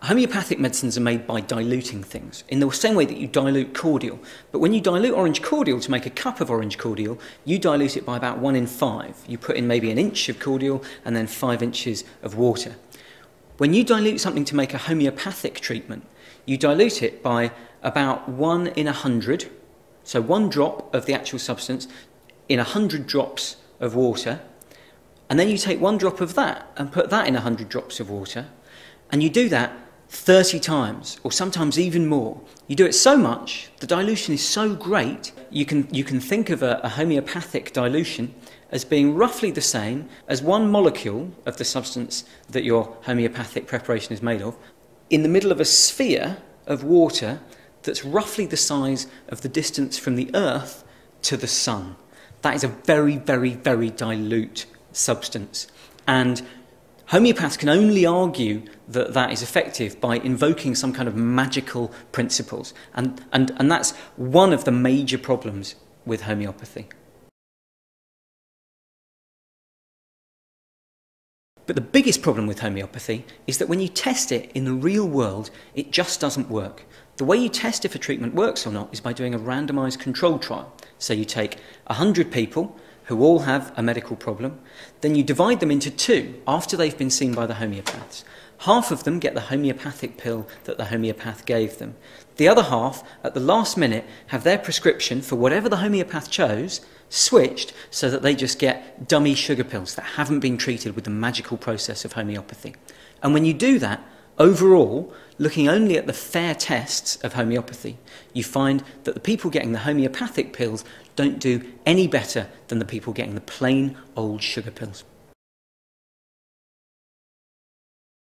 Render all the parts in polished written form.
Homeopathic medicines are made by diluting things, in the same way that you dilute cordial. But when you dilute orange cordial to make a cup of orange cordial, you dilute it by about 1 in 5. You put in maybe an inch of cordial and then 5 inches of water. When you dilute something to make a homeopathic treatment, you dilute it by about 1 in 100, so 1 drop of the actual substance in 100 drops of water, and then you take 1 drop of that and put that in 100 drops of water, and you do that 30 times, or sometimes even more. You do it so much, the dilution is so great, you can think of a homeopathic dilution as being roughly the same as 1 molecule of the substance that your homeopathic preparation is made of in the middle of a sphere of water that's roughly the size of the distance from the Earth to the Sun. That is a very, very, very dilute substance. And homeopaths can only argue that that is effective by invoking some kind of magical principles. And that's one of the major problems with homeopathy. But the biggest problem with homeopathy is that when you test it in the real world, it just doesn't work. The way you test if a treatment works or not is by doing a randomised control trial. So you take 100 people who all have a medical problem, then you divide them into 2 after they've been seen by the homeopaths. Half of them get the homeopathic pill that the homeopath gave them. The other half, at the last minute, have their prescription for whatever the homeopath chose switched so that they just get dummy sugar pills that haven't been treated with the magical process of homeopathy. And when you do that, overall, looking only at the fair tests of homeopathy, you find that the people getting the homeopathic pills don't do any better than the people getting the plain old sugar pills.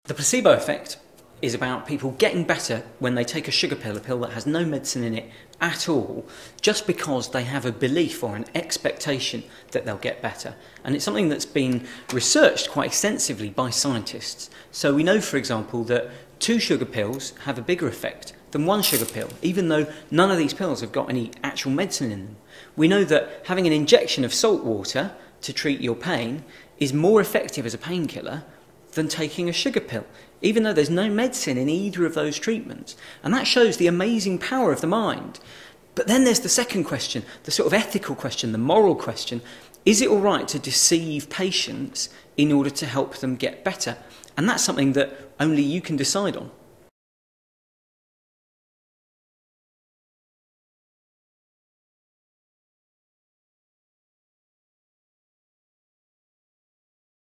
The placebo effect is about people getting better when they take a sugar pill, a pill that has no medicine in it at all, just because they have a belief or an expectation that they'll get better. And it's something that's been researched quite extensively by scientists. So we know, for example, that 2 sugar pills have a bigger effect than 1 sugar pill, even though none of these pills have got any actual medicine in them. We know that having an injection of salt water to treat your pain is more effective as a painkiller than taking a sugar pill, even though there's no medicine in either of those treatments. And that shows the amazing power of the mind. But then there's the second question, the sort of ethical question, the moral question. Is it all right to deceive patients in order to help them get better? And that's something that only you can decide on.